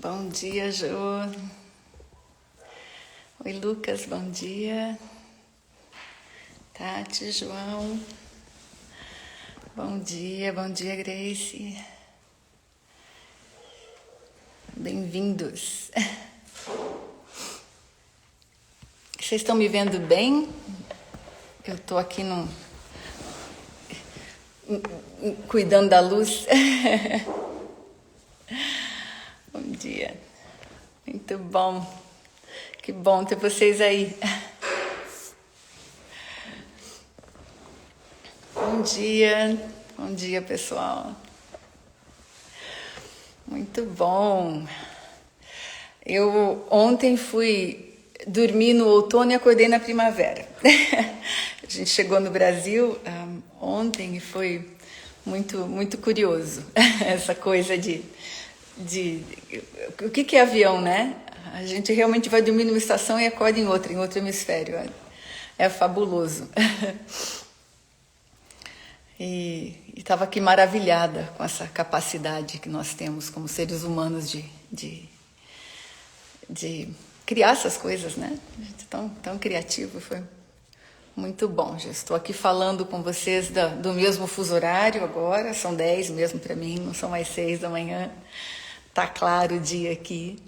Bom dia, Jo. Oi, Lucas, bom dia. Tati, João. Bom dia, Grace. Bem-vindos. Vocês estão me vendo bem? Eu estou aqui cuidando da luz. Bom dia. Muito bom. Que bom ter vocês aí. Bom dia, pessoal. Muito bom. Eu ontem fui dormir no outono e acordei na primavera. A gente chegou no Brasil ontem e foi muito curioso essa coisa de o que é avião, né? A gente realmente vai dormir numa estação e acorda em outro hemisfério. É fabuloso. E estava aqui maravilhada com essa capacidade que nós temos como seres humanos de criar essas coisas, né? A gente tão criativo, foi muito bom. Já estou aqui falando com vocês do mesmo fuso horário agora, são 10 mesmo para mim, não são mais 6 da manhã. Tá claro o dia aqui.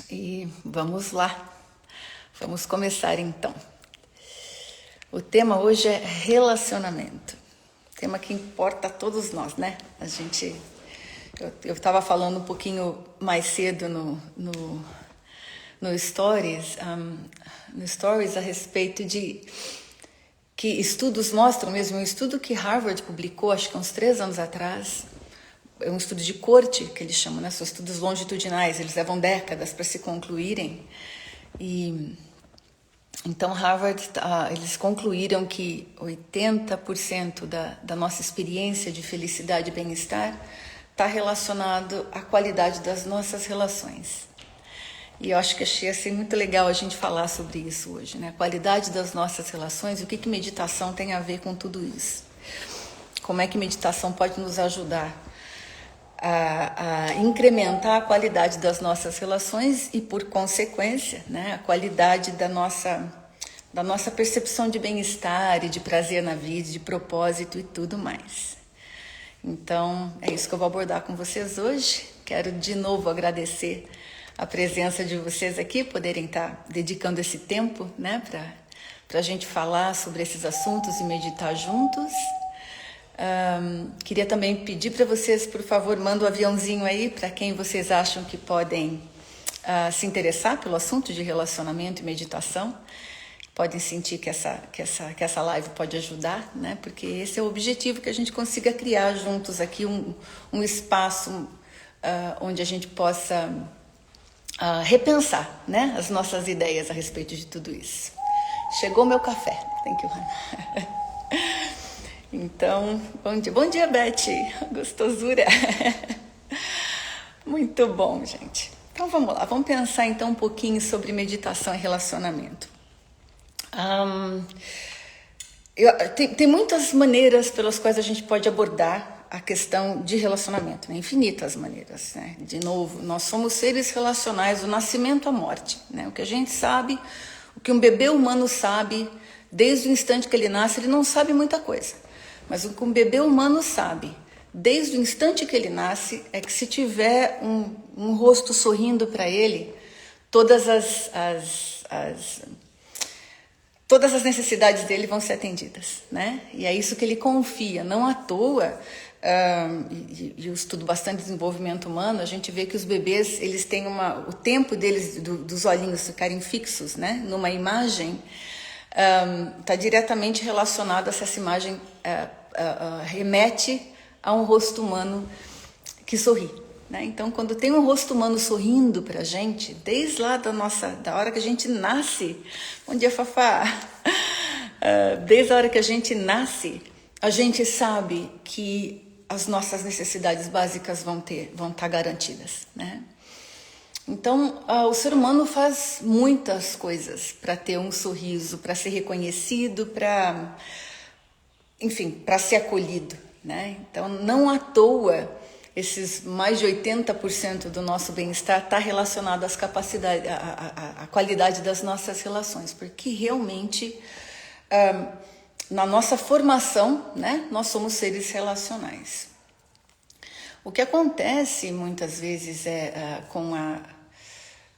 E vamos lá. Vamos começar então. O tema hoje é relacionamento. Tema que importa a todos nós, né? Eu estava falando um pouquinho mais cedo no Stories, a respeito de que estudos mostram mesmo, um estudo que Harvard publicou, acho que há uns 3 anos atrás, é um estudo de corte, que eles chamam, né? São estudos longitudinais, eles levam décadas para se concluírem. E então Harvard, eles concluíram que 80% da nossa experiência de felicidade e bem-estar está relacionado à qualidade das nossas relações. E eu acho que achei assim muito legal a gente falar sobre isso hoje, né? A qualidade das nossas relações e o que meditação tem a ver com tudo isso. Como é que meditação pode nos ajudar a incrementar a qualidade das nossas relações e, por consequência, né, a qualidade da nossa percepção de bem-estar e de prazer na vida, de propósito e tudo mais. Então, é isso que eu vou abordar com vocês hoje. Quero de novo agradecer a presença de vocês aqui, poderem estar dedicando esse tempo, né, para a gente falar sobre esses assuntos e meditar juntos. Queria também pedir para vocês, por favor, mandem um aviãozinho aí para quem vocês acham que podem se interessar pelo assunto de relacionamento e meditação. Podem sentir que essa live pode ajudar, né? Porque esse é o objetivo, que a gente consiga criar juntos aqui um espaço onde a gente possa repensar, né, as nossas ideias a respeito de tudo isso. Chegou meu café. Thank you, Hannah. Então, bom dia, Beth, gostosura. Muito bom, gente. Então vamos lá, vamos pensar então um pouquinho sobre meditação e relacionamento. Tem muitas maneiras pelas quais a gente pode abordar a questão de relacionamento, né? Infinitas maneiras, né? De novo, nós somos seres relacionais do nascimento à morte, né? O que a gente sabe, o que um bebê humano sabe, desde o instante que ele nasce, ele não sabe muita coisa. Mas o que um bebê humano sabe, desde o instante que ele nasce, é que se tiver um rosto sorrindo para ele, todas as necessidades dele vão ser atendidas, né? E é isso que ele confia. Não à toa, e eu estudo bastante desenvolvimento humano, a gente vê que os bebês, eles têm o tempo deles, dos olhinhos ficarem fixos, né, numa imagem, está diretamente relacionado a se essa imagem remete a um rosto humano que sorri, né? Então, quando tem um rosto humano sorrindo para a gente, desde lá da hora que a gente nasce, bom dia, Fafá, desde a hora que a gente nasce, a gente sabe que as nossas necessidades básicas vão estar garantidas, né? Então, o ser humano faz muitas coisas para ter um sorriso, para ser reconhecido, para ser acolhido, né? Então, não à toa esses mais de 80% do nosso bem-estar está relacionado às capacidades, à qualidade das nossas relações, porque realmente na nossa formação, né, nós somos seres relacionais. O que acontece muitas vezes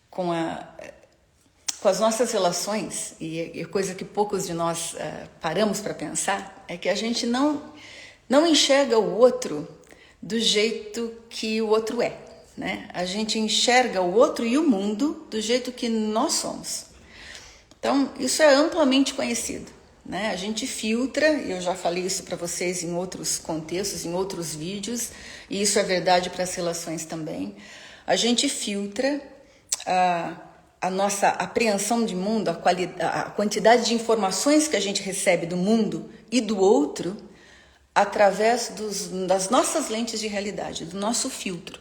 com as nossas relações, e coisa que poucos de nós paramos para pensar, é que a gente não enxerga o outro do jeito que o outro é, né? A gente enxerga o outro e o mundo do jeito que nós somos. Então, isso é amplamente conhecido, né? A gente filtra, e eu já falei isso para vocês em outros contextos, em outros vídeos, e isso é verdade para as relações também. A gente filtra a nossa apreensão de mundo, a quantidade de informações que a gente recebe do mundo e do outro através das nossas lentes de realidade, do nosso filtro.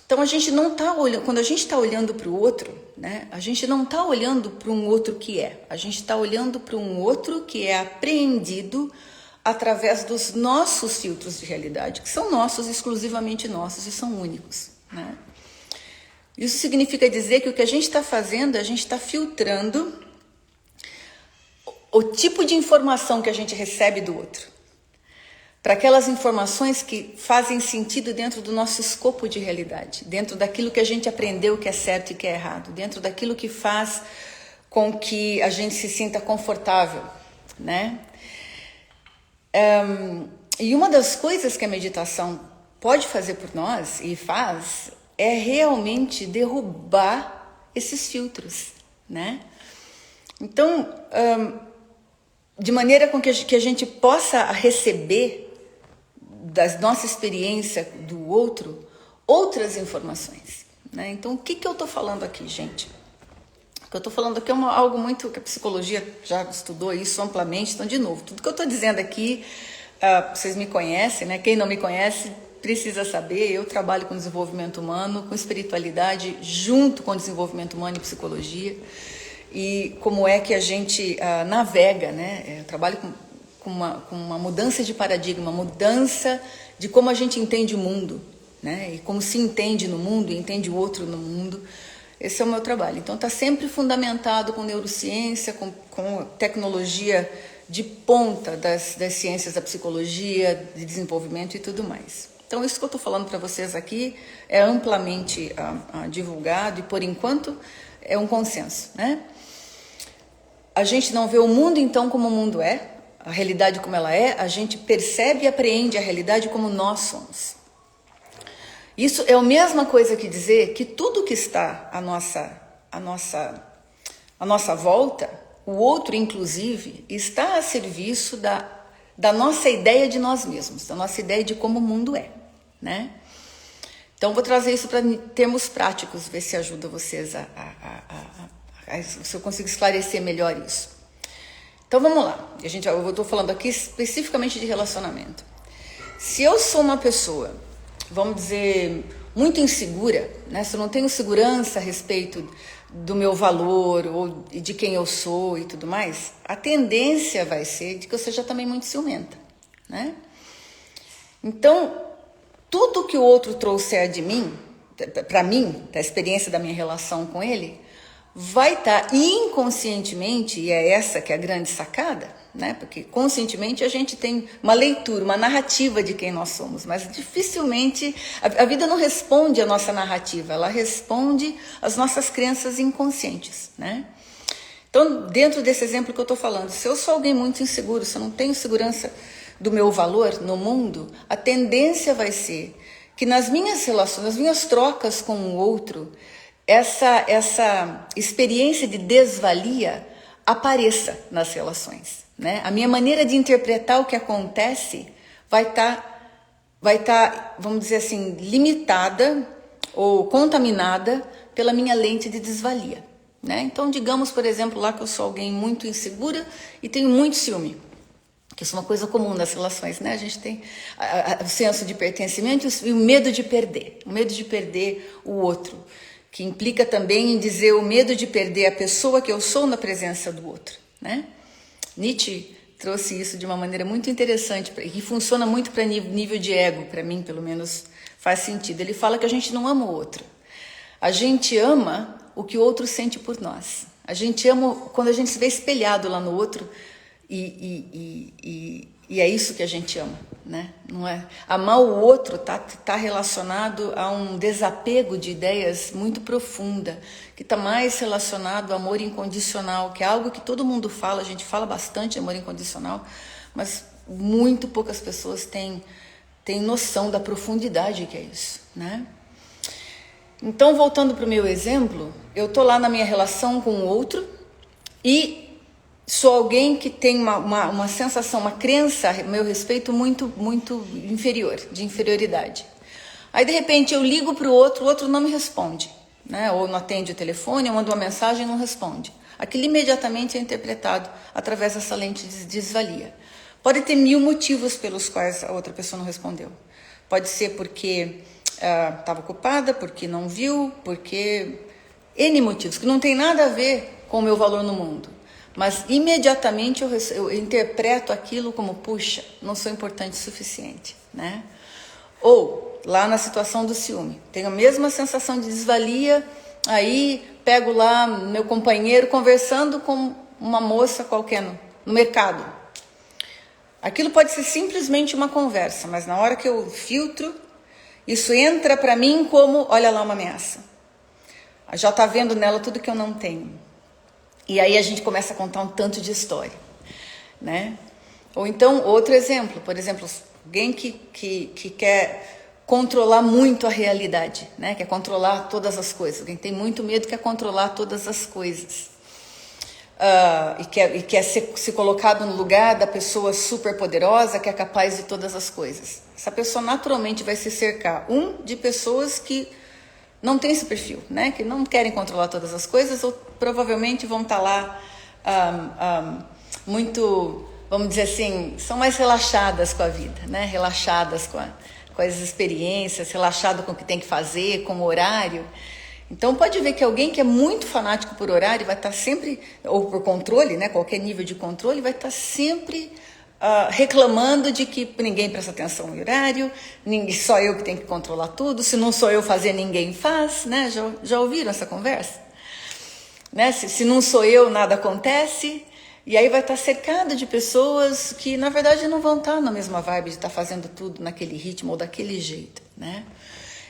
Então a gente não está olhando, quando a gente está olhando para o outro, né, a gente não está olhando para um outro que é, a gente está olhando para um outro que é apreendido através dos nossos filtros de realidade, que são nossos, exclusivamente nossos e são únicos, né? Isso significa dizer que o que a gente está fazendo, a gente está filtrando o tipo de informação que a gente recebe do outro, para aquelas informações que fazem sentido dentro do nosso escopo de realidade, dentro daquilo que a gente aprendeu que é certo e que é errado, dentro daquilo que faz com que a gente se sinta confortável, né? E uma das coisas que a meditação pode fazer por nós, e faz, é realmente derrubar esses filtros, né? Então, de maneira com que a gente possa receber da nossa experiência do outro outras informações, né? Então, o que eu estou falando aqui, gente? O que eu estou falando aqui é algo muito que a psicologia já estudou isso amplamente. Então, de novo, tudo que eu estou dizendo aqui, vocês me conhecem, né? Quem não me conhece precisa saber. Eu trabalho com desenvolvimento humano, com espiritualidade, junto com desenvolvimento humano e psicologia. E como é que a gente navega, né? Eu trabalho com uma mudança de paradigma, mudança de como a gente entende o mundo, né? E como se entende no mundo, e entende o outro no mundo. Esse é o meu trabalho. Então está sempre fundamentado com neurociência, com tecnologia de ponta das ciências da psicologia, de desenvolvimento e tudo mais. Então isso que eu estou falando para vocês aqui é amplamente divulgado e por enquanto é um consenso, né? A gente não vê o mundo então como o mundo é, a realidade como ela é, a gente percebe e apreende a realidade como nós somos. Isso é a mesma coisa que dizer que tudo que está à nossa volta, o outro inclusive, está a serviço da nossa ideia de nós mesmos, da nossa ideia de como o mundo é, né? Então vou trazer isso para termos práticos, ver se ajuda vocês se eu consigo esclarecer melhor isso. Então vamos lá, eu estou falando aqui especificamente de relacionamento. Se eu sou uma pessoa, vamos dizer, muito insegura, né? Se eu não tenho segurança a respeito do meu valor ou de quem eu sou e tudo mais, a tendência vai ser de que eu seja também muito ciumenta, né? Então, tudo que o outro trouxer de mim, para mim, da experiência da minha relação com ele, vai estar inconscientemente, e é essa que é a grande sacada, né? Porque conscientemente a gente tem uma leitura, uma narrativa de quem nós somos, mas dificilmente a vida não responde à nossa narrativa, ela responde às nossas crenças inconscientes, né? Então, dentro desse exemplo que eu estou falando, se eu sou alguém muito inseguro, se eu não tenho segurança do meu valor no mundo, a tendência vai ser que nas minhas relações, nas minhas trocas com o outro, essa experiência de desvalia apareça nas relações, né? A minha maneira de interpretar o que acontece vai estar, vamos dizer assim, limitada ou contaminada pela minha lente de desvalia, né? Então, digamos, por exemplo, lá que eu sou alguém muito insegura e tenho muito ciúme, que isso é uma coisa comum nas relações, né? A gente tem o senso de pertencimento e o medo de perder o outro, que implica também em dizer o medo de perder a pessoa que eu sou na presença do outro, né? Nietzsche trouxe isso de uma maneira muito interessante e que funciona muito para nível de ego, para mim, pelo menos, Faz sentido. Ele fala que a gente não ama o outro. A gente ama o que o outro sente por nós. A gente ama quando a gente se vê espelhado lá no outro e é isso que a gente ama, né? Não é? Amar o outro tá relacionado a um desapego de ideias muito profunda, que está mais relacionado ao amor incondicional, que é algo que todo mundo fala, a gente fala bastante de amor incondicional, mas muito poucas pessoas têm noção da profundidade que é isso, né? Então, voltando para o meu exemplo, eu tô lá na minha relação com o outro e sou alguém que tem uma sensação, uma crença a meu respeito muito inferior, de inferioridade. Aí, de repente, eu ligo para o outro não me responde, né? Ou não atende o telefone, eu mando uma mensagem e não responde. Aquilo imediatamente é interpretado através dessa lente de desvalia. Pode ter 1000 motivos pelos quais a outra pessoa não respondeu. Pode ser porque estava ocupada, porque não viu, porque N motivos, que não tem nada a ver com o meu valor no mundo. Mas imediatamente eu interpreto aquilo como, puxa, não sou importante o suficiente, né? Ou, lá na situação do ciúme, tenho a mesma sensação de desvalia, aí pego lá meu companheiro conversando com uma moça qualquer no mercado. Aquilo pode ser simplesmente uma conversa, mas na hora que eu filtro, isso entra para mim como, olha lá, uma ameaça. Já está vendo nela tudo que eu não tenho. E aí a gente começa a contar um tanto de história, né? Ou então, outro exemplo, por exemplo, alguém que quer controlar muito a realidade, né? Quer controlar todas as coisas. Alguém tem muito medo, quer controlar todas as coisas. E quer se colocado no lugar da pessoa super poderosa que é capaz de todas as coisas. Essa pessoa naturalmente vai se cercar, de pessoas que não têm esse perfil, né? Que não querem controlar todas as coisas ou provavelmente vão estar lá muito, vamos dizer assim, são mais relaxadas com a vida, né? Relaxadas com as experiências, relaxado com o que tem que fazer, com o horário. Então pode ver que alguém que é muito fanático por horário vai estar sempre, ou por controle, né, qualquer nível de controle, vai estar sempre reclamando de que ninguém presta atenção no horário, só eu que tenho que controlar tudo, se não sou eu fazer, ninguém faz, né? Já ouviram essa conversa? Né? Se não sou eu, nada acontece, e aí vai estar cercado de pessoas que na verdade não vão estar na mesma vibe de estar fazendo tudo naquele ritmo ou daquele jeito, né?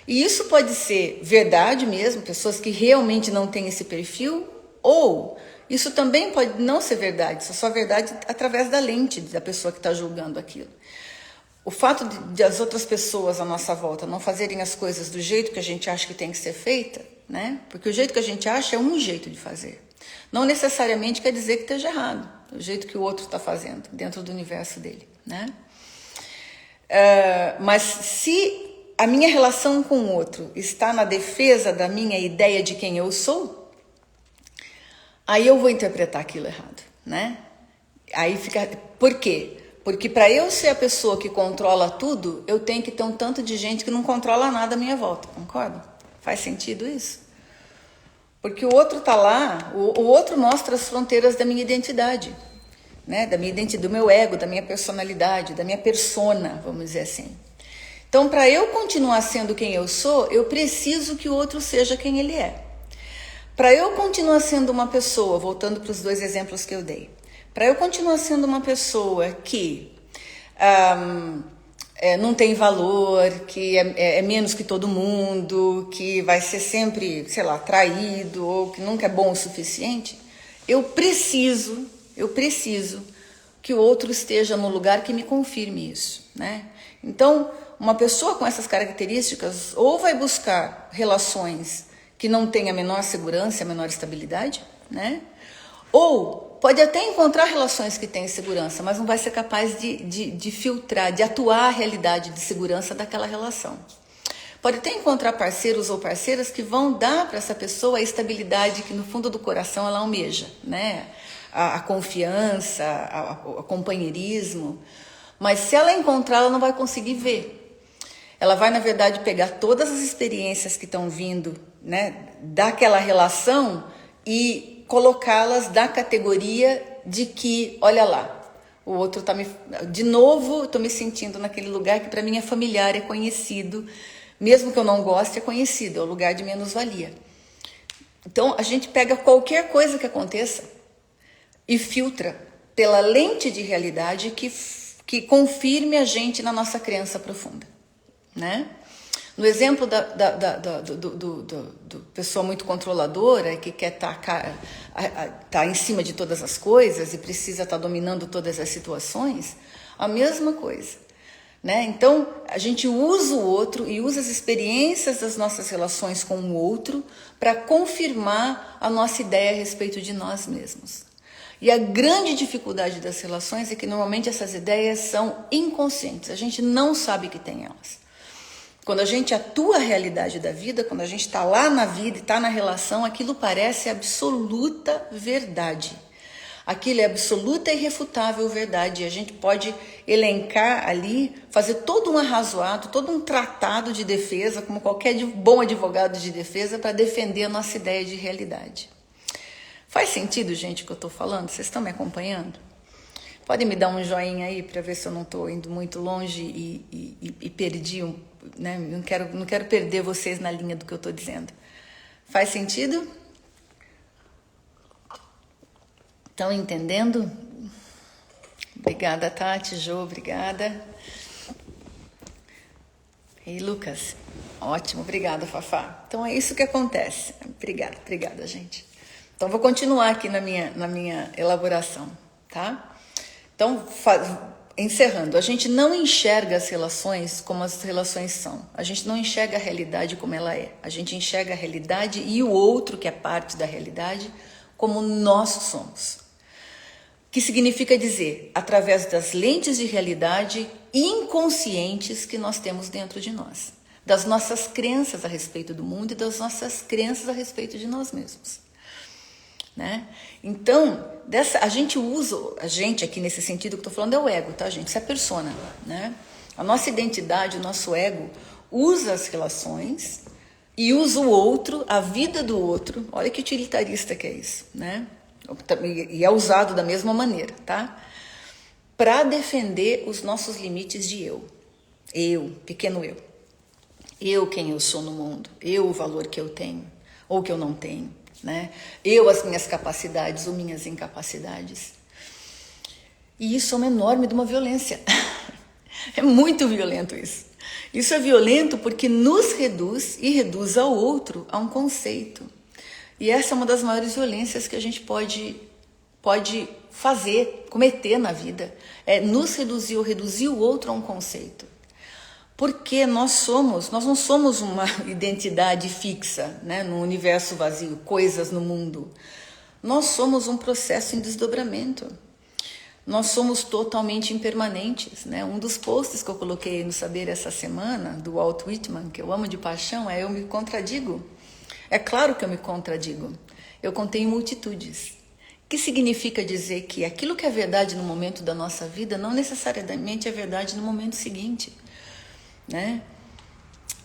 E isso pode ser verdade mesmo, pessoas que realmente não têm esse perfil, ou isso também pode não ser verdade, isso é só verdade através da lente da pessoa que está julgando aquilo. O fato de as outras pessoas à nossa volta não fazerem as coisas do jeito que a gente acha que tem que ser feita, né? Porque o jeito que a gente acha é um jeito de fazer. Não necessariamente quer dizer que esteja errado, o jeito que o outro está fazendo, dentro do universo dele, né? Mas se a minha relação com o outro está na defesa da minha ideia de quem eu sou, aí eu vou interpretar aquilo errado, né? Aí fica... Por quê? Porque para eu ser a pessoa que controla tudo, eu tenho que ter um tanto de gente que não controla nada à minha volta, concorda? Faz sentido isso? Porque o outro tá lá, o outro mostra as fronteiras da minha identidade, né? Da minha identidade, do meu ego, da minha personalidade, da minha persona, vamos dizer assim. Então, para eu continuar sendo quem eu sou, eu preciso que o outro seja quem ele é. Para eu continuar sendo uma pessoa, voltando para os 2 exemplos que eu dei, para eu continuar sendo uma pessoa que não tem valor, que é menos que todo mundo, que vai ser sempre, sei lá, traído, ou que nunca é bom o suficiente, eu preciso que o outro esteja no lugar que me confirme isso, né? Então, uma pessoa com essas características ou vai buscar relações que não têm a menor segurança, a menor estabilidade, né? Ou pode até encontrar relações que têm segurança, mas não vai ser capaz de filtrar, de atuar a realidade de segurança daquela relação. Pode até encontrar parceiros ou parceiras que vão dar para essa pessoa a estabilidade que no fundo do coração ela almeja, né? A confiança, o companheirismo. Mas se ela encontrar, ela não vai conseguir ver. Ela vai, na verdade, pegar todas as experiências que estão vindo, né, daquela relação e colocá-las na categoria de que, olha lá, o outro de novo, estou me sentindo naquele lugar que para mim é familiar, é conhecido, Mesmo que eu não goste, é conhecido, é o lugar de menos-valia. Então, a gente pega qualquer coisa que aconteça e filtra pela lente de realidade que confirme a gente na nossa crença profunda, né? No exemplo do pessoa muito controladora, que quer tá em cima de todas as coisas e precisa estar dominando todas as situações, a mesma coisa, né? Então, a gente usa o outro e usa as experiências das nossas relações com o outro para confirmar a nossa ideia a respeito de nós mesmos. E a grande dificuldade das relações é que normalmente essas ideias são inconscientes, a gente não sabe que tem elas. Quando a gente atua a realidade da vida, quando a gente está lá na vida e está na relação, aquilo parece absoluta verdade. Aquilo é absoluta e irrefutável verdade. E a gente pode elencar ali, fazer todo um arrazoado, todo um tratado de defesa, como qualquer bom advogado de defesa, para defender a nossa ideia de realidade. Faz sentido, gente, o que eu estou falando? Vocês estão me acompanhando? Podem me dar um joinha aí para ver se eu não estou indo muito longe e perdi né? Não quero perder vocês na linha do que eu estou dizendo. Faz sentido? Estão entendendo? Obrigada, Tati, Jô, obrigada. E Lucas, ótimo, obrigada, Fafá. Então é isso que acontece. Obrigada, gente. Então vou continuar aqui na minha elaboração, tá? Então, encerrando, a gente não enxerga as relações como as relações são. A gente não enxerga a realidade como ela é. A gente enxerga a realidade e o outro, que é parte da realidade, como nós somos. Que significa dizer, através das lentes de realidade inconscientes que nós temos dentro de nós. Das nossas crenças a respeito do mundo e das nossas crenças a respeito de nós mesmos. Né? Então, a gente aqui nesse sentido que eu estou falando é o ego, tá, gente? Isso é a persona, né? A nossa identidade, o nosso ego, usa as relações e usa o outro, a vida do outro. Olha que utilitarista que é isso, né? E é usado da mesma maneira, tá? Para defender os nossos limites de eu. Eu, pequeno eu. Eu, quem eu sou no mundo. Eu, o valor que eu tenho ou que eu não tenho. Né? Eu, as minhas capacidades ou minhas incapacidades. E isso é uma enorme de uma violência. É muito violento isso. Isso é violento porque nos reduz e reduz ao outro a um conceito. E essa é uma das maiores violências que a gente pode cometer na vida. É nos reduzir ou reduzir o outro a um conceito. Porque nós não somos uma identidade fixa, né, no universo vazio, coisas no mundo. Nós somos um processo em desdobramento. Nós somos totalmente impermanentes, né? Um dos posts que eu coloquei no Saber essa semana, do Walt Whitman, que eu amo de paixão, é Eu Me Contradigo. É claro que eu me contradigo. Eu contenho multitudes. Que significa dizer que aquilo que é verdade no momento da nossa vida não necessariamente é verdade no momento seguinte. Né?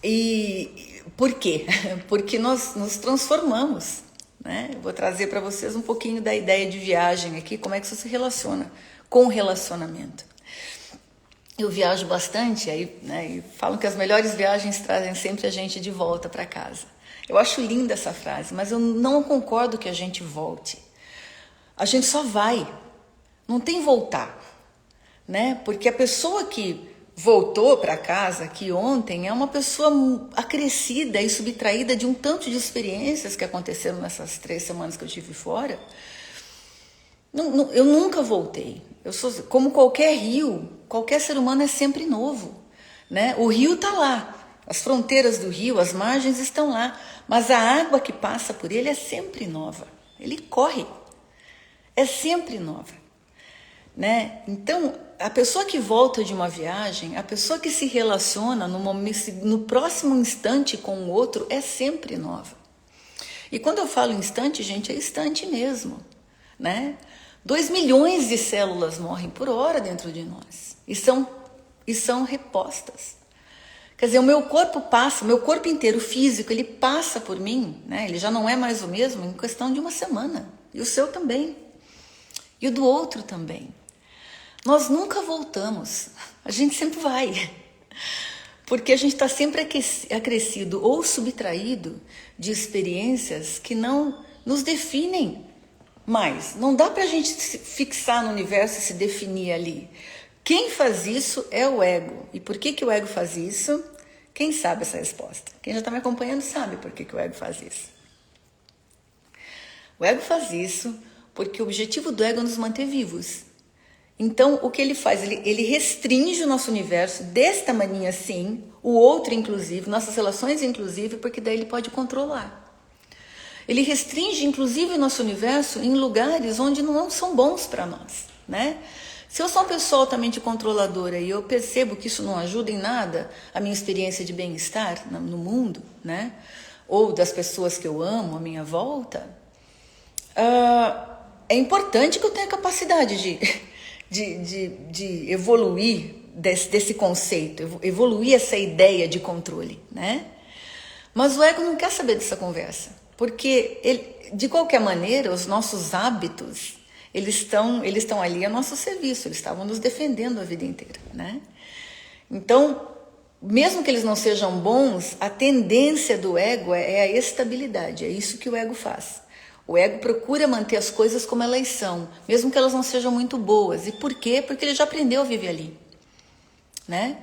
E por quê? Porque nós nos transformamos, né? Eu vou trazer para vocês um pouquinho da ideia de viagem aqui, como é que isso se relaciona com o relacionamento. Eu viajo bastante, aí, né, e falam que as melhores viagens trazem sempre a gente de volta para casa. Eu acho linda essa frase, mas eu não concordo que a gente volte. A gente só vai, não tem voltar, né? Porque a pessoa que voltou para casa aqui ontem é uma pessoa acrescida e subtraída de um tanto de experiências que aconteceram nessas 3 semanas que eu tive fora. Eu nunca voltei. Eu sou como qualquer rio, qualquer ser humano é sempre novo, né? O rio está lá, as fronteiras do rio, as margens estão lá, mas a água que passa por ele é sempre nova. Ele corre, é sempre nova, né? Então, a pessoa que volta de uma viagem, a pessoa que se relaciona no próximo instante com o outro é sempre nova. E quando eu falo instante, gente, é instante mesmo, né? 2 milhões de células morrem por hora dentro de nós e são repostas. Quer dizer, o meu corpo inteiro físico, ele passa por mim, né? Ele já não é mais o mesmo em questão de uma semana. E o seu também. E o do outro também. Nós nunca voltamos, a gente sempre vai. Porque a gente está sempre acrescido ou subtraído de experiências que não nos definem mais. Não dá para a gente se fixar no universo e se definir ali. Quem faz isso é o ego. E por que o ego faz isso? Quem sabe essa resposta? Quem já está me acompanhando sabe por que o ego faz isso. O ego faz isso porque o objetivo do ego é nos manter vivos. Então, o que ele faz? Ele restringe o nosso universo desta maninha assim, o outro inclusive, nossas relações inclusive, porque daí ele pode controlar. Ele restringe inclusive o nosso universo em lugares onde não são bons para nós, né? Se eu sou uma pessoa altamente controladora e eu percebo que isso não ajuda em nada a minha experiência de bem-estar no mundo, né? Ou das pessoas que eu amo à minha volta, é importante que eu tenha capacidade de evoluir desse conceito, evoluir essa ideia de controle, né? Mas o ego não quer saber dessa conversa, porque de qualquer maneira os nossos hábitos eles estão ali a nosso serviço, eles estavam nos defendendo a vida inteira, né? Então, mesmo que eles não sejam bons, a tendência do ego é a estabilidade, é isso que o ego faz. O ego procura manter as coisas como elas são, mesmo que elas não sejam muito boas. E por quê? Porque ele já aprendeu a viver ali, né?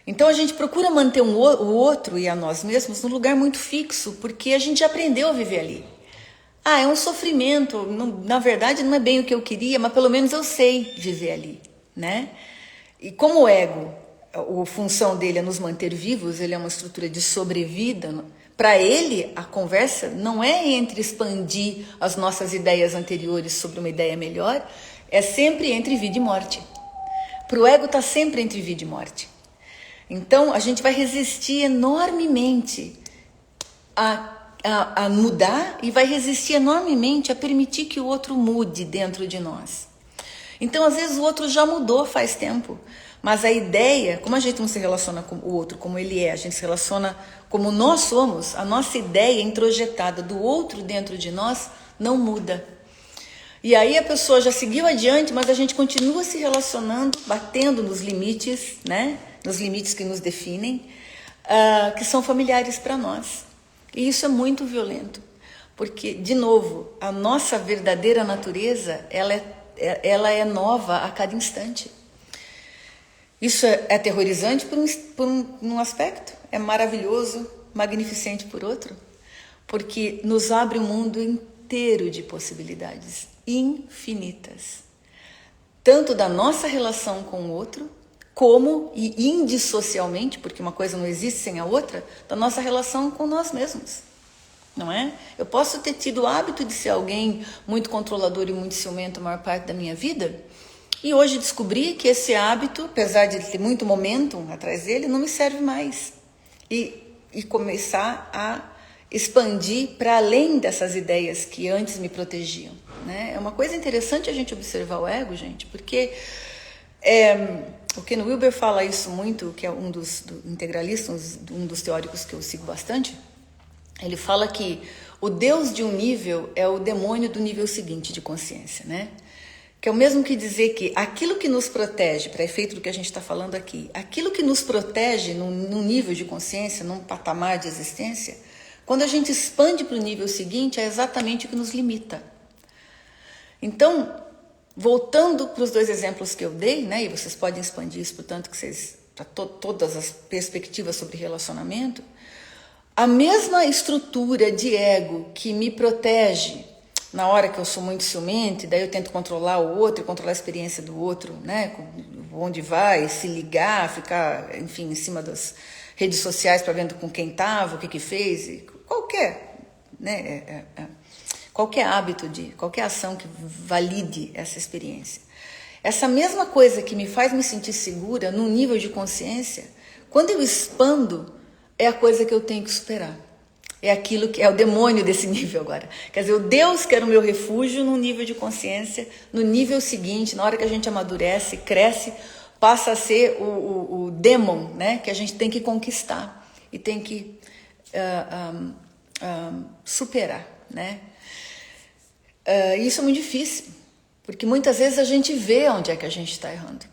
Então a gente procura manter o outro e a nós mesmos num lugar muito fixo, porque a gente já aprendeu a viver ali. É um sofrimento, na verdade não é bem o que eu queria, mas pelo menos eu sei viver ali, né? E como o ego, a função dele é nos manter vivos, ele é uma estrutura de sobrevida. Para ele, a conversa não é entre expandir as nossas ideias anteriores sobre uma ideia melhor, é sempre entre vida e morte. Para o ego está sempre entre vida e morte. Então, a gente vai resistir enormemente a mudar e vai resistir enormemente a permitir que o outro mude dentro de nós. Então, às vezes, o outro já mudou faz tempo, mas a ideia, como a gente não se relaciona com o outro como ele é, a gente se relaciona como nós somos, a nossa ideia introjetada do outro dentro de nós não muda. E aí a pessoa já seguiu adiante, mas a gente continua se relacionando, batendo nos limites, né? Nos limites que nos definem, que são familiares para nós. E isso é muito violento, porque, de novo, a nossa verdadeira natureza, ela é nova a cada instante. Isso é aterrorizante por um aspecto, é maravilhoso, magnificente por outro, porque nos abre um mundo inteiro de possibilidades infinitas, tanto da nossa relação com o outro, como, e indissocialmente, porque uma coisa não existe sem a outra, da nossa relação com nós mesmos, não é? Eu posso ter tido o hábito de ser alguém muito controlador e muito ciumento a maior parte da minha vida, e hoje descobri que esse hábito, apesar de ter muito momentum atrás dele, não me serve mais. E começar a expandir para além dessas ideias que antes me protegiam, né? É uma coisa interessante a gente observar o ego, gente, porque o Ken Wilber fala isso muito, que é um dos integralistas, um dos teóricos que eu sigo bastante. Ele fala que o Deus de um nível é o demônio do nível seguinte de consciência, né? Que é o mesmo que dizer que aquilo que nos protege, para efeito do que a gente está falando aqui, aquilo que nos protege num nível de consciência, num patamar de existência, quando a gente expande para o nível seguinte, é exatamente o que nos limita. Então, voltando para os dois exemplos que eu dei, né, e vocês podem expandir isso, portanto, que vocês, para todas as perspectivas sobre relacionamento, a mesma estrutura de ego que me protege na hora que eu sou muito ciumenta, daí eu tento controlar o outro, controlar a experiência do outro, né? Onde vai, se ligar, ficar, enfim, em cima das redes sociais para vendo com quem estava, o que fez, qualquer, né? Qualquer hábito, qualquer ação que valide essa experiência. Essa mesma coisa que me faz me sentir segura num nível de consciência, quando eu expando, é a coisa que eu tenho que superar. É aquilo que é o demônio desse nível agora. Quer dizer, o Deus que era o meu refúgio no nível de consciência, no nível seguinte, na hora que a gente amadurece, cresce, passa a ser o demon, né? Que a gente tem que conquistar e tem que superar, né? Isso é muito difícil, porque muitas vezes a gente vê onde é que a gente está errando.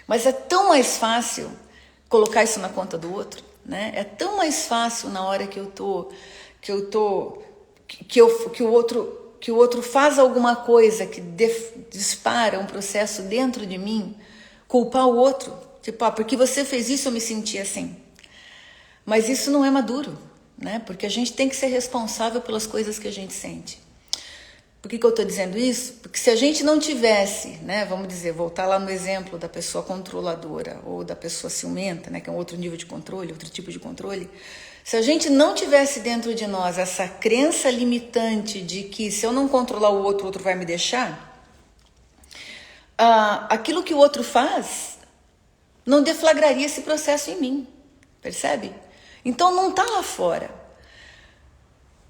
Mas é tão mais fácil colocar isso na conta do outro, né? É tão mais fácil na hora que o outro faz alguma coisa que dispara um processo dentro de mim, culpar o outro, tipo, porque você fez isso eu me senti assim. Mas isso não é maduro, né? Porque a gente tem que ser responsável pelas coisas que a gente sente. Por que eu estou dizendo isso? Porque se a gente não tivesse, né, vamos dizer, voltar lá no exemplo da pessoa controladora ou da pessoa ciumenta, né, que é um outro nível de controle, outro tipo de controle, se a gente não tivesse dentro de nós essa crença limitante de que se eu não controlar o outro vai me deixar, aquilo que o outro faz não deflagraria esse processo em mim, percebe? Então não está lá fora.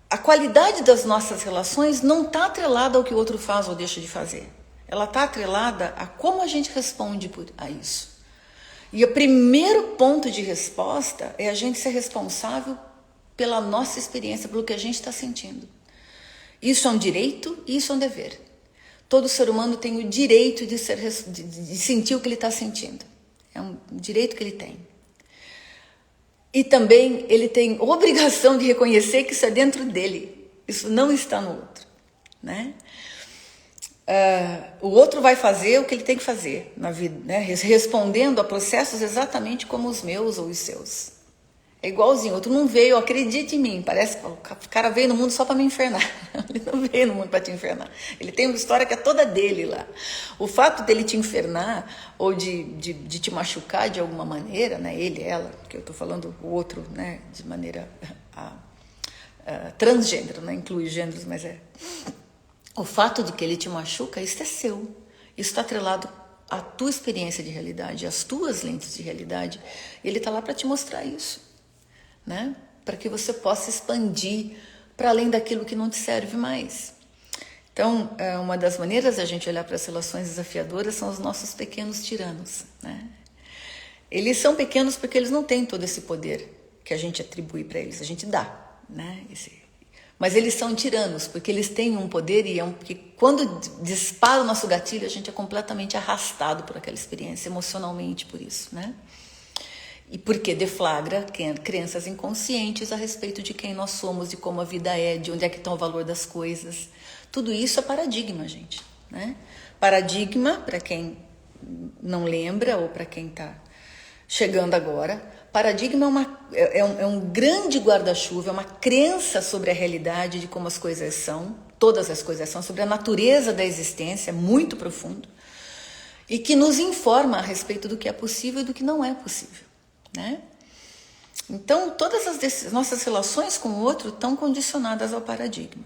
A qualidade das nossas relações não está atrelada ao que o outro faz ou deixa de fazer. Ela está atrelada a como a gente responde a isso. E o primeiro ponto de resposta é a gente ser responsável pela nossa experiência, pelo que a gente está sentindo. Isso é um direito e isso é um dever. Todo ser humano tem o direito de sentir o que ele está sentindo. É um direito que ele tem. E também ele tem obrigação de reconhecer que isso é dentro dele. Isso não está no outro, né? O outro vai fazer o que ele tem que fazer na vida, né? Respondendo a processos exatamente como os meus ou os seus. É igualzinho, o outro não veio, acredite em mim, parece que o cara veio no mundo só para me infernar. Ele não veio no mundo para te infernar. Ele tem uma história que é toda dele lá. O fato dele te infernar ou de te machucar de alguma maneira, né? Ele, ela, que eu estou falando o outro, né? De maneira transgênero, né? Inclui gêneros, mas é... O fato de que ele te machuca, isso é seu. Isso está atrelado à tua experiência de realidade, às tuas lentes de realidade. Ele está lá para te mostrar isso, né? Para que você possa expandir para além daquilo que não te serve mais. Então, uma das maneiras da gente olhar para as relações desafiadoras são os nossos pequenos tiranos, né? Eles são pequenos porque eles não têm todo esse poder que a gente atribui para eles, a gente dá, né? Mas eles são tiranos, porque eles têm um poder porque quando dispara o nosso gatilho, a gente é completamente arrastado por aquela experiência, emocionalmente por isso, né? E porque deflagra crenças inconscientes a respeito de quem nós somos, de como a vida é, de onde é que está o valor das coisas. Tudo isso é paradigma, gente, né? Paradigma, para quem não lembra ou para quem está chegando agora, paradigma é um grande guarda-chuva, é uma crença sobre a realidade de como as coisas são, todas as coisas são, sobre a natureza da existência, muito profundo, e que nos informa a respeito do que é possível e do que não é possível, né? Então, todas as nossas relações com o outro estão condicionadas ao paradigma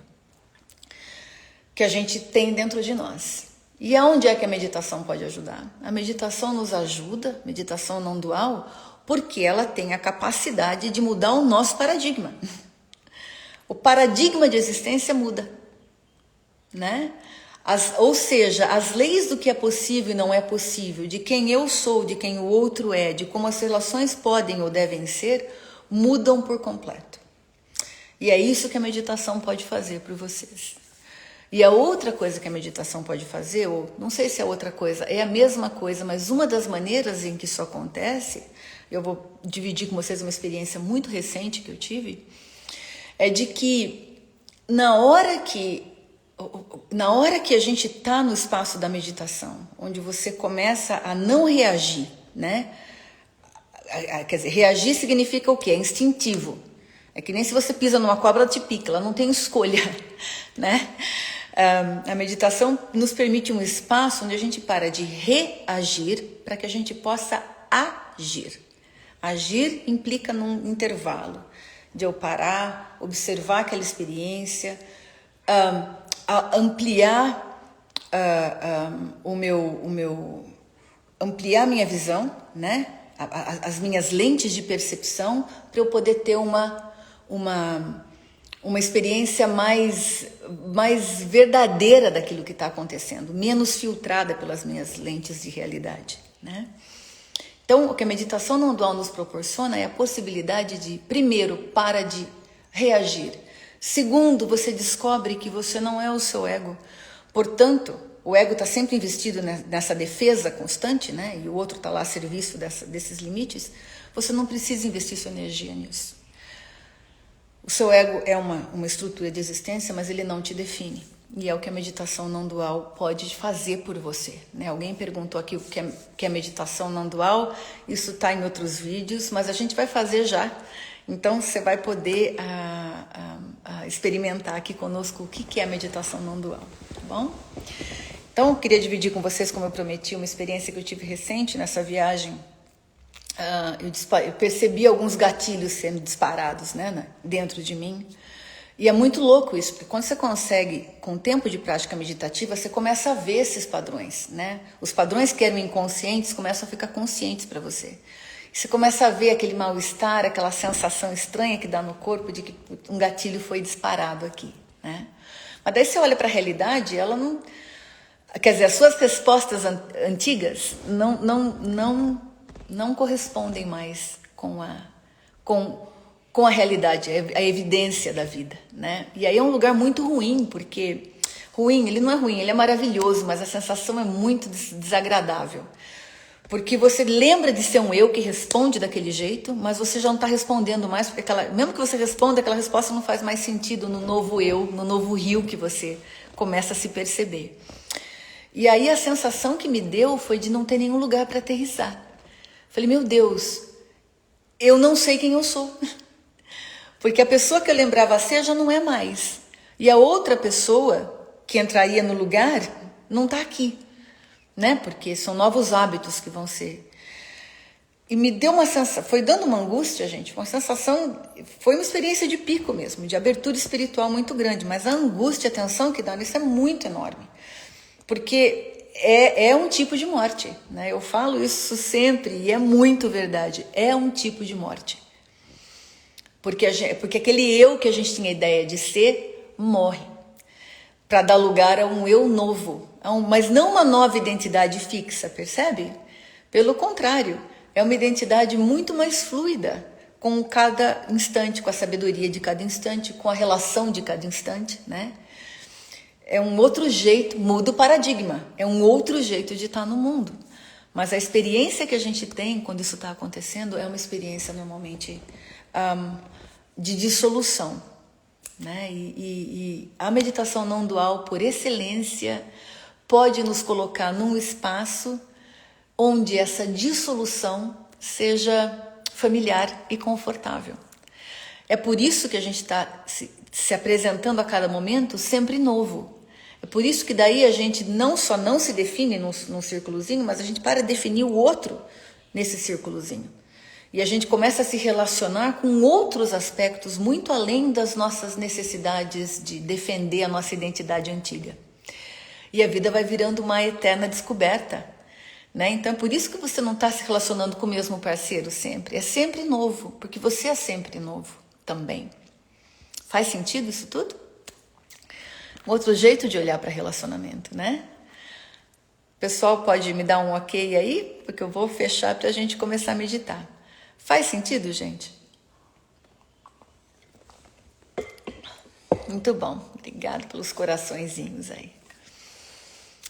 que a gente tem dentro de nós. E aonde é que a meditação pode ajudar? A meditação nos ajuda, meditação não dual, porque ela tem a capacidade de mudar o nosso paradigma. O paradigma de existência muda, né? Ou seja, as leis do que é possível e não é possível, de quem eu sou, de quem o outro é, de como as relações podem ou devem ser, mudam por completo. E é isso que a meditação pode fazer para vocês. E a outra coisa que a meditação pode fazer, ou não sei se é outra coisa, é a mesma coisa, mas uma das maneiras em que isso acontece, eu vou dividir com vocês uma experiência muito recente que eu tive, é de que na hora que a gente está no espaço da meditação, onde você começa a não reagir, né? Quer dizer, reagir significa o quê? É instintivo. É que nem se você pisa numa cobra, ela te pica, ela não tem escolha, né? A meditação nos permite um espaço onde a gente para de reagir para que a gente possa agir. Agir implica num intervalo de eu parar, observar aquela experiência, ampliar ampliar minha visão, né? As minhas lentes de percepção, para eu poder ter uma experiência mais verdadeira daquilo que está acontecendo, menos filtrada pelas minhas lentes de realidade, né? Então, o que a meditação não dual nos proporciona é a possibilidade de, primeiro, para de reagir. Segundo, você descobre que você não é o seu ego. Portanto, o ego está sempre investido nessa defesa constante, né? E o outro está lá a serviço desses limites. você não precisa investir sua energia nisso. O seu ego é uma estrutura de existência, mas ele não te define. E é o que a meditação não dual pode fazer por você, né? Alguém perguntou aqui o que é meditação não dual. Isso está em outros vídeos, mas a gente vai fazer já. Então, você vai poder experimentar aqui conosco o que é a meditação não dual, tá bom? Então, eu queria dividir com vocês, como eu prometi, uma experiência que eu tive recente nessa viagem. Eu percebi alguns gatilhos sendo disparados, né, dentro de mim. E é muito louco isso, porque quando você consegue, com o tempo de prática meditativa, você começa a ver esses padrões, né? Os padrões que eram inconscientes começam a ficar conscientes para você. E você começa a ver aquele mal-estar, aquela sensação estranha que dá no corpo de que um gatilho foi disparado aqui, né? Mas daí você olha para a realidade, ela não... Quer dizer, as suas respostas antigas não correspondem mais com a realidade, a evidência da vida, né? E aí é um lugar muito ruim, porque ele não é ruim, ele é maravilhoso, mas a sensação é muito desagradável. Porque você lembra de ser um eu que responde daquele jeito, mas você já não está respondendo mais, porque mesmo que você responda, aquela resposta não faz mais sentido no novo eu, no novo Rio que você começa a se perceber. E aí a sensação que me deu foi de não ter nenhum lugar para aterrissar. Falei, meu Deus, eu não sei quem eu sou. Porque a pessoa que eu lembrava ser já não é mais. E a outra pessoa que entraria no lugar não está aqui, né? Porque são novos hábitos que vão ser. E me deu uma sensação, foi dando uma angústia, gente, uma sensação, foi uma experiência de pico mesmo, de abertura espiritual muito grande, mas a angústia, a tensão que dá nisso é muito enorme. Porque é um tipo de morte, né? Eu falo isso sempre e é muito verdade, é um tipo de morte. Porque aquele eu que a gente tinha ideia de ser, morre. Para dar lugar a um eu novo. Mas não uma nova identidade fixa, percebe? Pelo contrário, é uma identidade muito mais fluida, com cada instante, com a sabedoria de cada instante, com a relação de cada instante, né? É um outro jeito, muda o paradigma, é um outro jeito de estar no mundo. Mas a experiência que a gente tem quando isso está acontecendo é uma experiência normalmente de dissolução, né? E a meditação não dual, por excelência, pode nos colocar num espaço onde essa dissolução seja familiar e confortável. É por isso que a gente está se apresentando a cada momento sempre novo. É por isso que daí a gente não só não se define num círculozinho, mas a gente para definir o outro nesse círculozinho. E a gente começa a se relacionar com outros aspectos muito além das nossas necessidades de defender a nossa identidade antiga. E a vida vai virando uma eterna descoberta, né? Então é por isso que você não está se relacionando com o mesmo parceiro sempre. É sempre novo, porque você é sempre novo também. Faz sentido isso tudo? Outro jeito de olhar para relacionamento, né? O pessoal pode me dar um ok aí? Porque eu vou fechar para a gente começar a meditar. Faz sentido, gente? Muito bom. Obrigado pelos coraçõezinhos aí.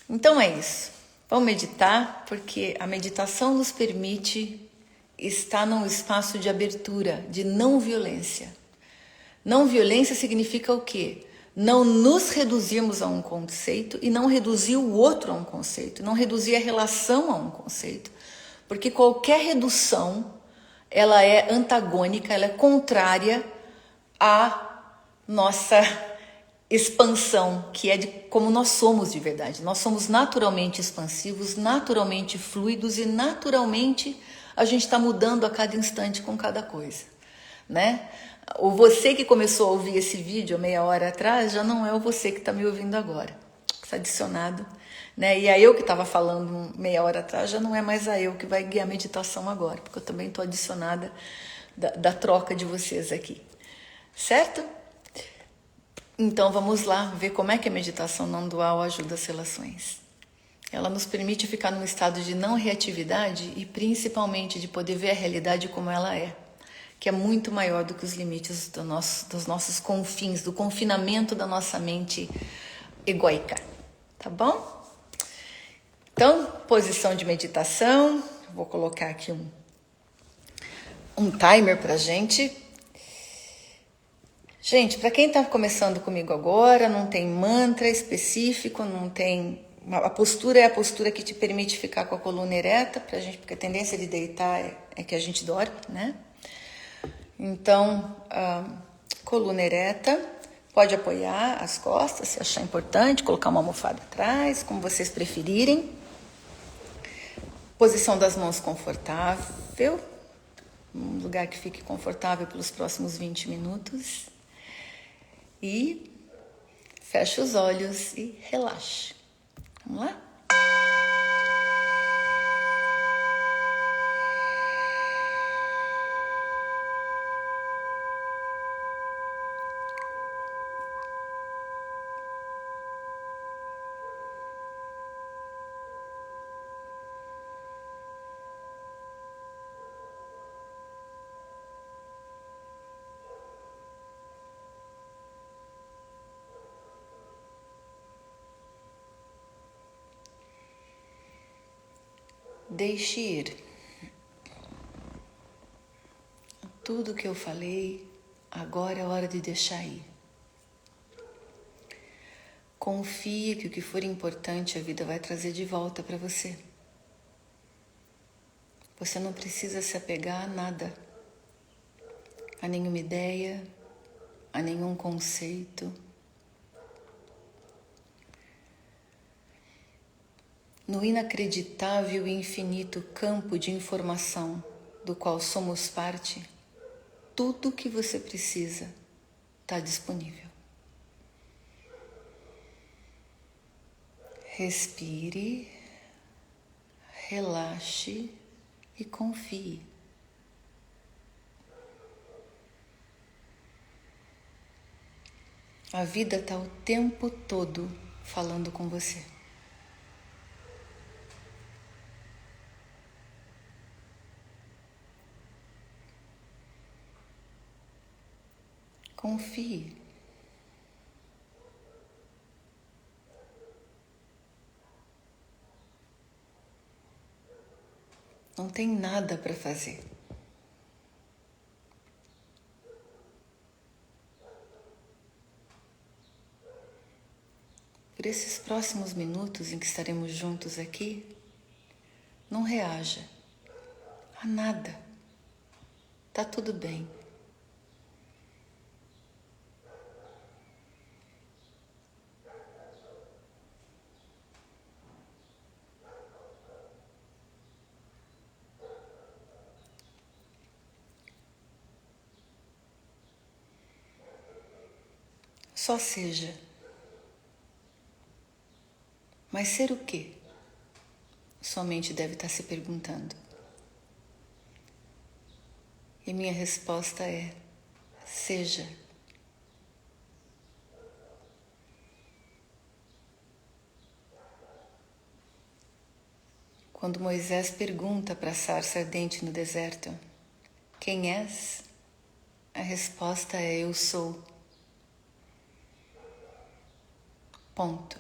Então é isso. Vamos meditar, porque a meditação nos permite estar num espaço de abertura, de não violência. Não violência significa o quê? Não nos reduzirmos a um conceito e não reduzir o outro a um conceito, não reduzir a relação a um conceito. Porque qualquer redução, ela é antagônica, ela é contrária à nossa expansão, que é de como nós somos de verdade. Nós somos naturalmente expansivos, naturalmente fluidos e naturalmente a gente está mudando a cada instante com cada coisa, né? O você que começou a ouvir esse vídeo há meia hora atrás já não é o você que está me ouvindo agora. Está adicionado, né? E a eu que estava falando meia hora atrás já não é mais a eu que vai guiar a meditação agora, porque eu também estou adicionada da troca de vocês aqui, certo? Então vamos lá ver como é que a meditação não dual ajuda as relações. Ela nos permite ficar num estado de não reatividade e principalmente de poder ver a realidade como ela é, que é muito maior do que os limites dos nossos confins, do confinamento da nossa mente egoica, tá bom? Então, posição de meditação, vou colocar aqui um timer pra gente. Gente, para quem está começando comigo agora, não tem mantra específico, não tem... A postura é a postura que te permite ficar com a coluna ereta, pra gente, porque a tendência de deitar é que a gente dorme, né? Então, coluna ereta, pode apoiar as costas, se achar importante, colocar uma almofada atrás, como vocês preferirem. Posição das mãos confortável, um lugar que fique confortável pelos próximos 20 minutos. E feche os olhos e relaxe. Vamos lá? Deixe ir. Tudo que eu falei, agora é hora de deixar ir. Confie que o que for importante a vida vai trazer de volta para você. Você não precisa se apegar a nada, a nenhuma ideia, a nenhum conceito. No inacreditável e infinito campo de informação do qual somos parte, tudo o que você precisa está disponível. Respire, relaxe e confie. A vida está o tempo todo falando com você. Confie. Não tem nada para fazer. Por esses próximos minutos em que estaremos juntos aqui, não reaja a nada. Tá tudo bem. Só seja. Mas ser o quê? Sua mente deve estar se perguntando. E minha resposta é: seja. Quando Moisés pergunta para a sarça ardente no deserto: quem és? A resposta é: eu sou. Ponto.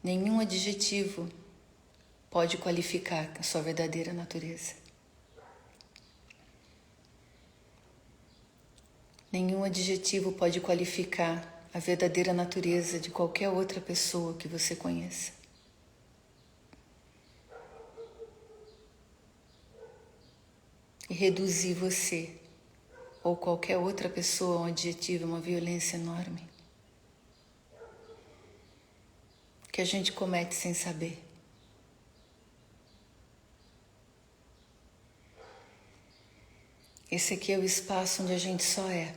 Nenhum adjetivo pode qualificar a sua verdadeira natureza. Nenhum adjetivo pode qualificar a verdadeira natureza de qualquer outra pessoa que você conheça. E reduzir você ou qualquer outra pessoa a um adjetivo é uma violência enorme que a gente comete sem saber. Esse aqui é o espaço onde a gente só é.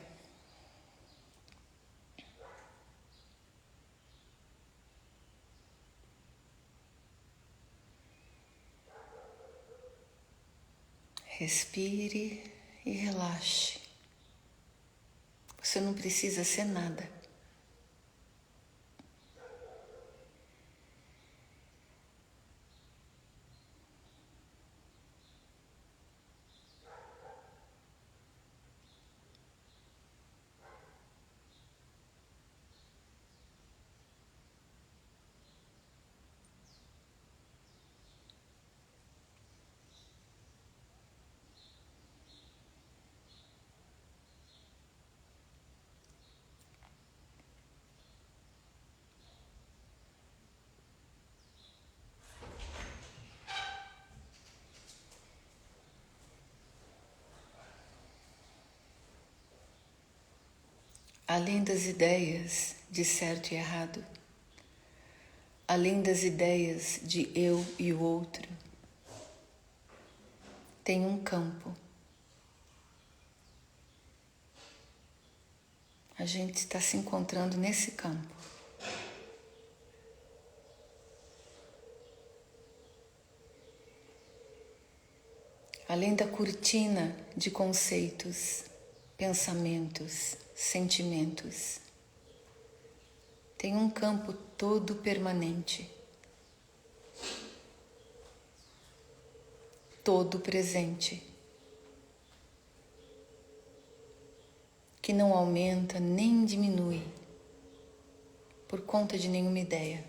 Respire e relaxe. Você não precisa ser nada. além das ideias de certo e errado, além das ideias de eu e o outro, tem um campo. A gente está se encontrando nesse campo. Além da cortina de conceitos, pensamentos, sentimentos, tem um campo todo permanente, todo presente, que não aumenta nem diminui por conta de nenhuma ideia.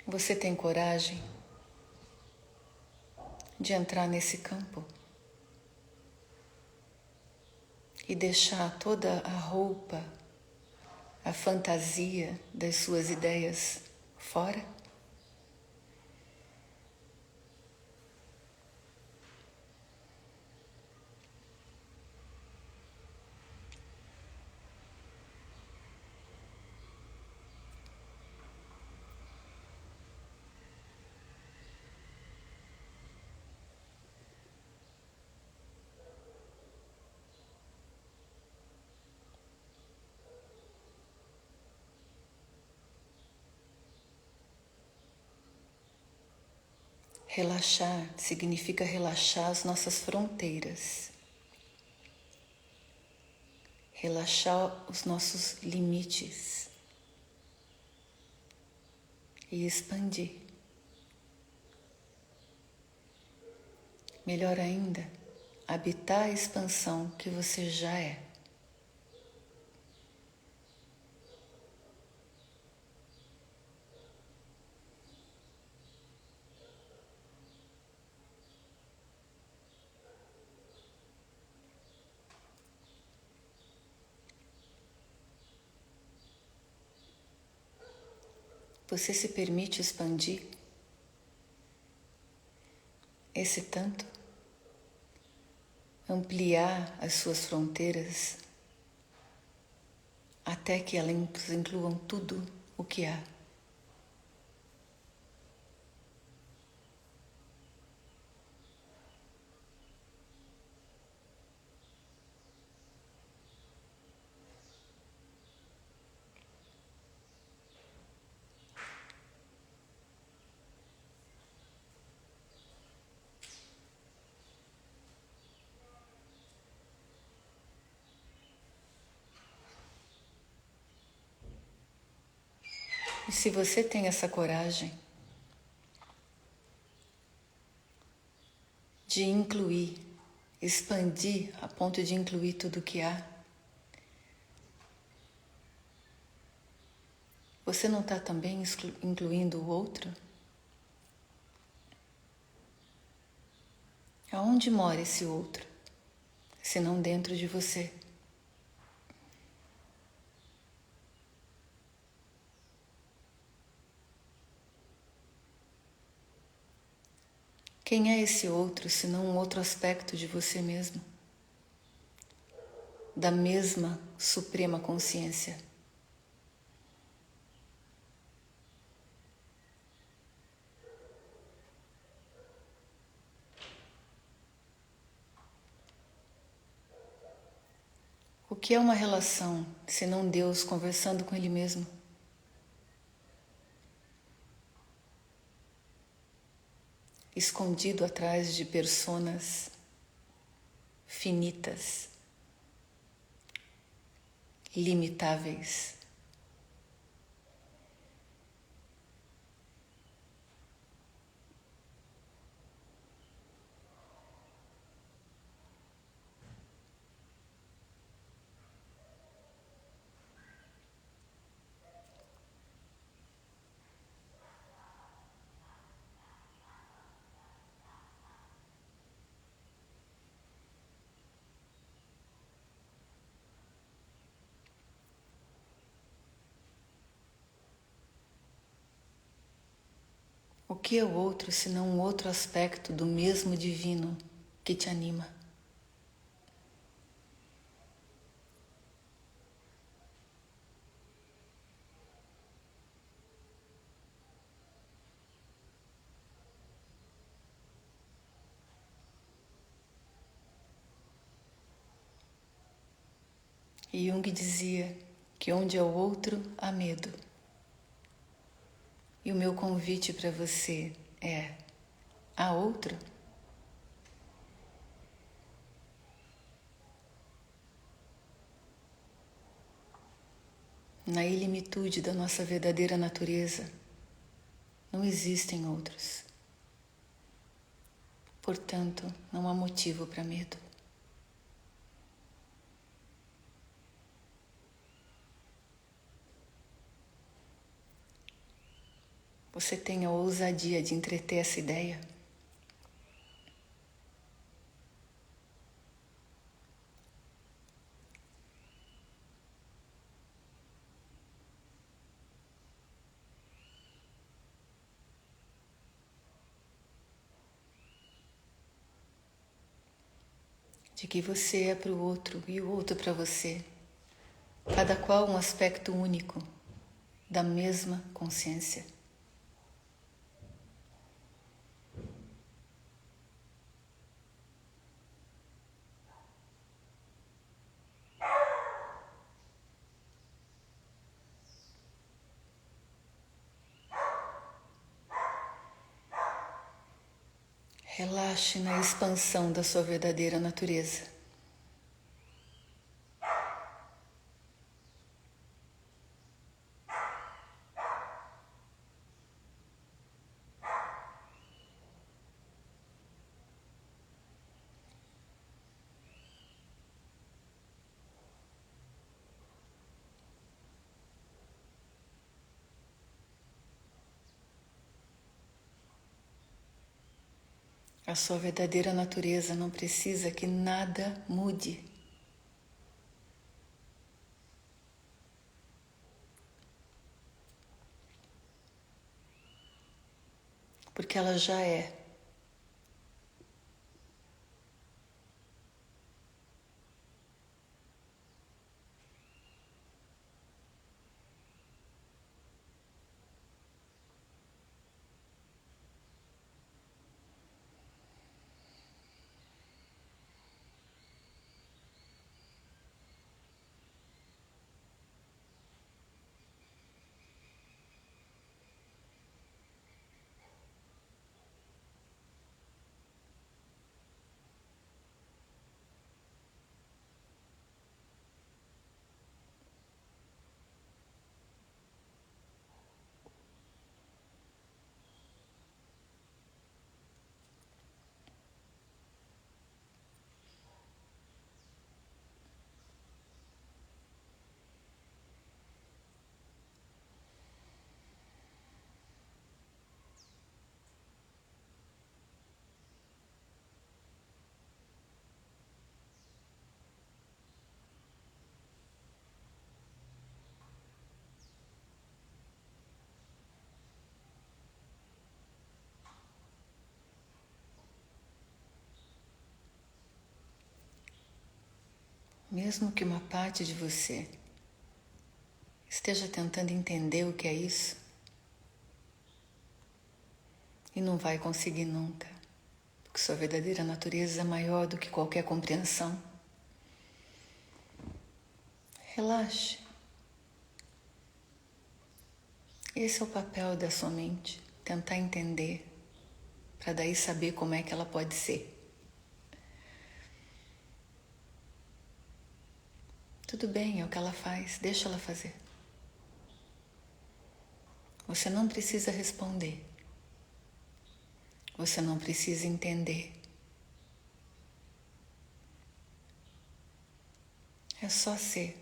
Você tem coragem de entrar nesse campo e deixar toda a roupa, a fantasia das suas ideias fora? Relaxar significa relaxar as nossas fronteiras, relaxar os nossos limites e expandir. Melhor ainda, habitar a expansão que você já é. Você se permite expandir esse tanto? Ampliar as suas fronteiras até que elas incluam tudo o que há. E se você tem essa coragem de incluir, expandir a ponto de incluir tudo o que há, você não está também incluindo o outro? Aonde mora esse outro, se não dentro de você? Quem é esse outro, se não um outro aspecto de você mesmo? Da mesma suprema consciência. O que é uma relação, se não Deus conversando com Ele mesmo? Escondido atrás de personas finitas, limitáveis. O que é o outro senão um outro aspecto do mesmo divino que te anima? E Jung dizia que onde é o outro, há medo. E o meu convite para você é: há outro? Na ilimitude da nossa verdadeira natureza, não existem outros. Portanto, não há motivo para medo. Você tem a ousadia de entreter essa ideia? De que você é para o outro e o outro para você, cada qual um aspecto único da mesma consciência. Relaxe na expansão da sua verdadeira natureza. A sua verdadeira natureza não precisa que nada mude. Porque ela já é. Mesmo que uma parte de você esteja tentando entender o que é isso, e não vai conseguir nunca, porque sua verdadeira natureza é maior do que qualquer compreensão. Relaxe. Esse é o papel da sua mente, tentar entender, para daí saber como é que ela pode ser. Tudo bem, é o que ela faz, deixa ela fazer. Você não precisa responder. Você não precisa entender. É só ser.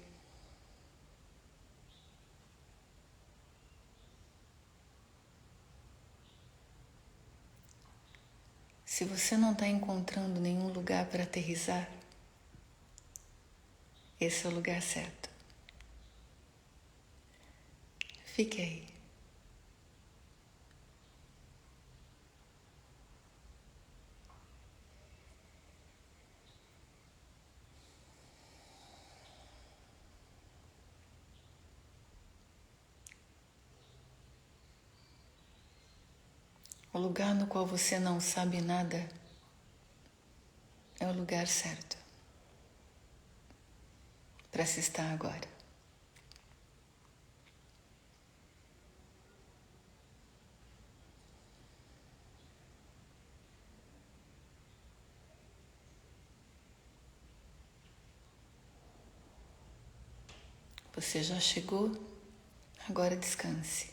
Se você não está encontrando nenhum lugar para aterrissar, esse é o lugar certo. Fique aí. O lugar no qual você não sabe nada é o lugar certo para se estar agora. Você já chegou, agora descanse.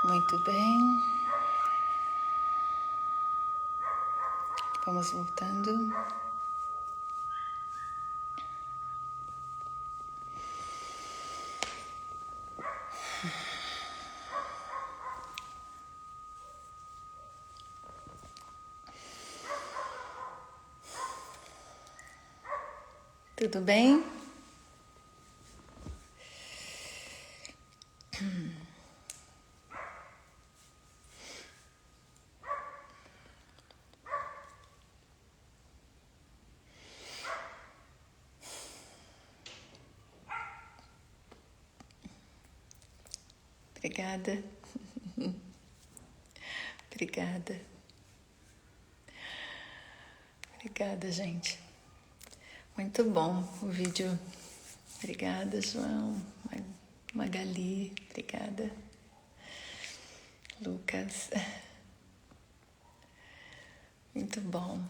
Muito bem. Vamos voltando. Tudo bem? Obrigada. Obrigada. Obrigada, gente. Muito bom o vídeo. Obrigada, João. Magali, obrigada. Lucas. Muito bom.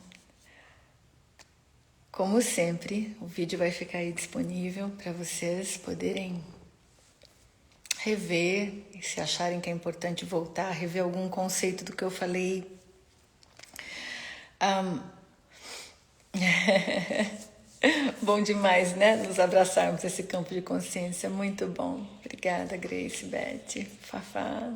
Como sempre, o vídeo vai ficar aí disponível para vocês poderem rever, e se acharem que é importante voltar, rever algum conceito do que eu falei. Bom demais, né? Nos abraçarmos esse campo de consciência. Muito bom. Obrigada, Grace, Beth, Fafá.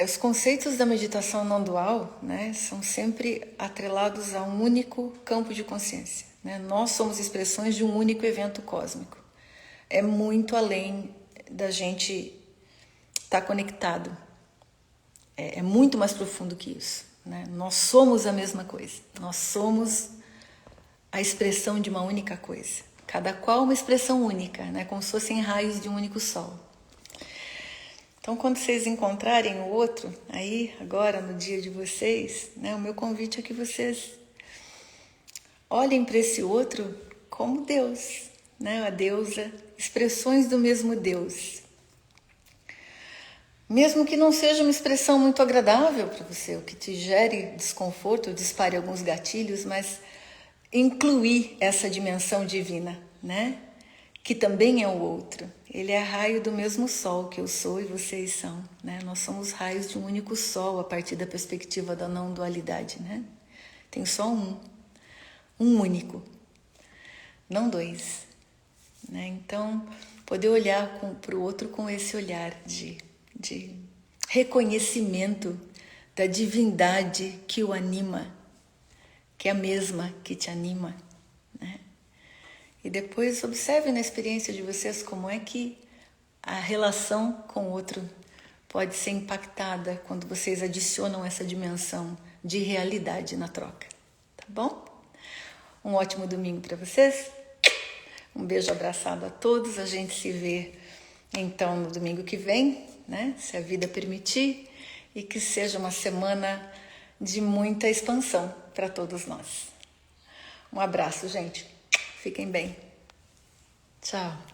Os conceitos da meditação não dual, né, são sempre atrelados a um único campo de consciência, né? Nós somos expressões de um único evento cósmico. É muito além da gente estar conectado. É muito mais profundo que isso, né? Nós somos a mesma coisa. Nós somos a expressão de uma única coisa. Cada qual uma expressão única, né? Como se fossem raios de um único sol. Então, quando vocês encontrarem o outro, aí, agora, no dia de vocês, né, o meu convite é que vocês olhem para esse outro como Deus, né, a deusa, expressões do mesmo Deus. Mesmo que não seja uma expressão muito agradável para você, o que te gere desconforto, dispare alguns gatilhos, mas incluir essa dimensão divina, né? Que também é o outro. Ele é raio do mesmo sol que eu sou e vocês são, né? Nós somos raios de um único sol a partir da perspectiva da não dualidade, né? Tem só um único, não dois, né? Então, poder olhar para o outro com esse olhar de reconhecimento da divindade que o anima, que é a mesma que te anima, né? E depois observe na experiência de vocês como é que a relação com o outro pode ser impactada quando vocês adicionam essa dimensão de realidade na troca, tá bom? Um ótimo domingo para vocês. Um beijo abraçado a todos. A gente se vê então no domingo que vem, né? Se a vida permitir, e que seja uma semana de muita expansão para todos nós. Um abraço, gente. Fiquem bem. Tchau.